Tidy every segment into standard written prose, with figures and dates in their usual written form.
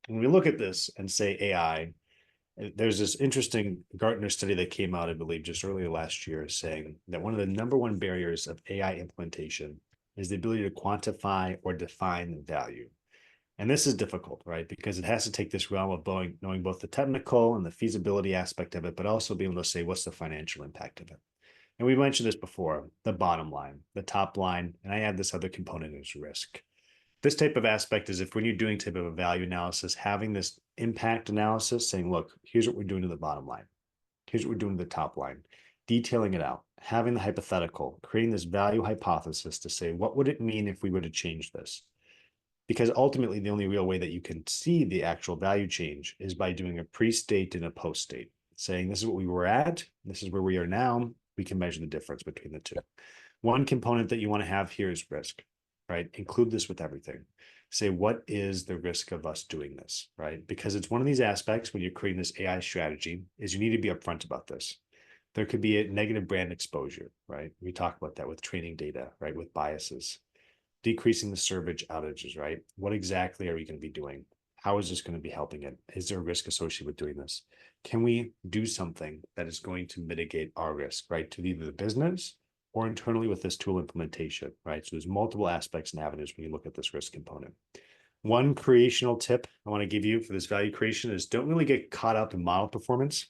when we look at this and say AI, there's this interesting Gartner study that came out, I believe, just earlier last year, saying that one of the number one barriers of AI implementation is the ability to quantify or define value. And this is difficult, right? Because it has to take this realm of knowing both the technical and the feasibility aspect of it, but also being able to say, what's the financial impact of it? And we mentioned this before, the bottom line, the top line, and I add this other component is risk. This type of aspect is if when you're doing type of a value analysis, having this impact analysis saying, look, here's what we're doing to the bottom line. Here's what we're doing to the top line, detailing it out, having the hypothetical, creating this value hypothesis to say, what would it mean if we were to change this? Because ultimately, the only real way that you can see the actual value change is by doing a pre-state and a post-state, saying this is what we were at, this is where we are now. We can measure the difference between the two. One component that you want to have here is risk, right? Include this with everything. Say, what is the risk of us doing this, right? Because it's one of these aspects when you're creating this AI strategy is you need to be upfront about this. There could be a negative brand exposure, right? We talk about that with training data, right? With biases, decreasing the servage outages, right? What exactly are we going to be doing? How is this going to be helping it? Is there a risk associated with doing this? Can we do something that is going to mitigate our risk, right? To either the business or internally with this tool implementation, right? So there's multiple aspects and avenues when you look at this risk component. One creational tip I want to give you for this value creation is don't really get caught up in model performance.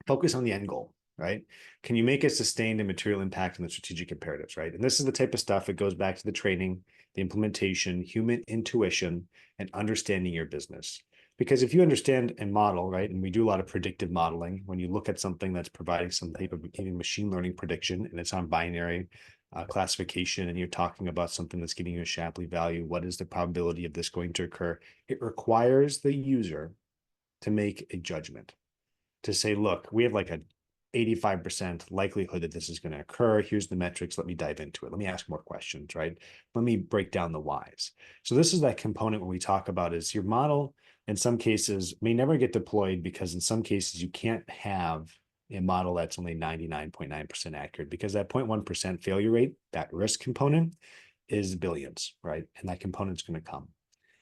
Focus on the end goal, right? Can you make a sustained and material impact on the strategic imperatives, right? And this is the type of stuff that goes back to the training, the implementation, human intuition, and understanding your business. Because if you understand and model, right, and we do a lot of predictive modeling, when you look at something that's providing some type of even machine learning prediction and it's on binary classification, and you're talking about something that's giving you a Shapley value, what is the probability of this going to occur? It requires the user to make a judgment to say, look, we have like a 85% likelihood that this is going to occur. Here's the metrics. Let me dive into it. Let me ask more questions, right? Let me break down the whys. So this is that component when we talk about is your model in some cases may never get deployed because in some cases you can't have a model that's only 99.9% accurate because that 0.1% failure rate, that risk component is billions, right? And that component's going to come.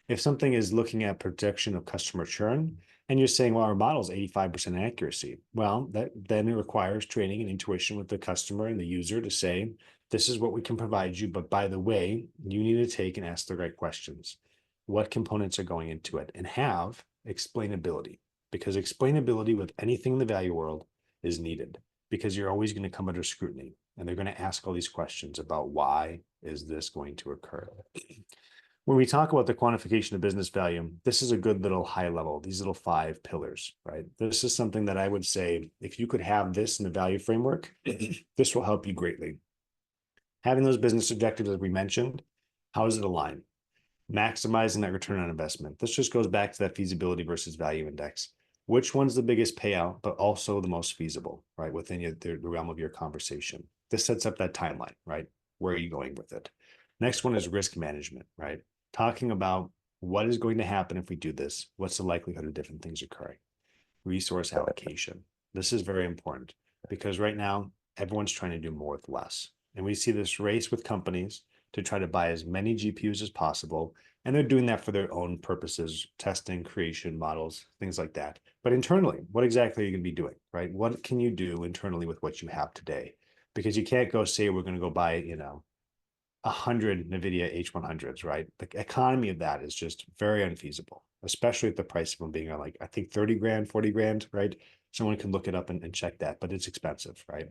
If something is looking at projection of customer churn, and you're saying, well, our model is 85% accuracy, well, then it requires training and intuition with the customer and the user to say, this is what we can provide you. But by the way, you need to take and ask the right questions. What components are going into it? And have explainability, because explainability with anything in the value world is needed because you're always going to come under scrutiny and they're going to ask all these questions about why is this going to occur. When we talk about the quantification of business value, this is a good little high level, these little 5 pillars, right? This is something that I would say, if you could have this in the value framework, this will help you greatly. Having those business objectives, as we mentioned, how does it align? Maximizing that return on investment. This just goes back to that feasibility versus value index. Which one's the biggest payout, but also the most feasible, right? Within the realm of your conversation. This sets up that timeline, right? Where are you going with it? Next one is risk management, right? Talking about what is going to happen if we do this. What's the likelihood of different things occurring? Resource allocation. This is very important because right now, everyone's trying to do more with less. And we see this race with companies to try to buy as many GPUs as possible. And they're doing that for their own purposes, testing, creation, models, things like that. But internally, what exactly are you going to be doing, right? What can you do internally with what you have today? Because you can't go say, we're going to go buy, 100 NVIDIA H100s, right? The economy of that is just very unfeasible, especially at the price of them being like, I think 30 grand, 40 grand, right? Someone can look it up and check that, but it's expensive, right?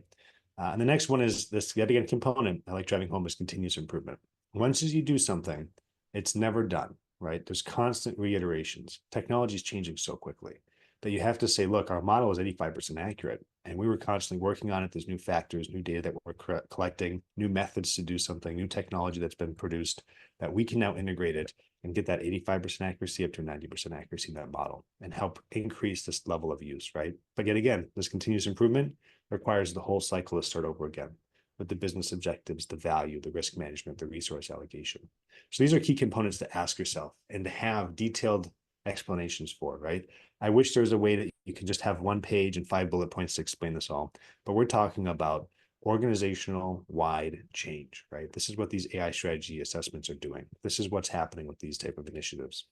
And the next one is this significant component I like driving home is continuous improvement. Once as you do something, it's never done, right? There's constant reiterations. Technology is changing so quickly that you have to say, look, our model is 85% accurate. And we were constantly working on it. There's new factors, new data that we're collecting, new methods to do something, new technology that's been produced that we can now integrate it and get that 85% accuracy up to 90% accuracy in that model and help increase this level of use, right? But yet again, this continuous improvement requires the whole cycle to start over again with the business objectives, the value, the risk management, the resource allocation. So these are key components to ask yourself and to have detailed explanations for, right? I wish there was a way that you could just have 1 page and 5 bullet points to explain this all, but we're talking about organizational wide change, right? This is what these AI strategy assessments are doing. This is what's happening with these type of initiatives.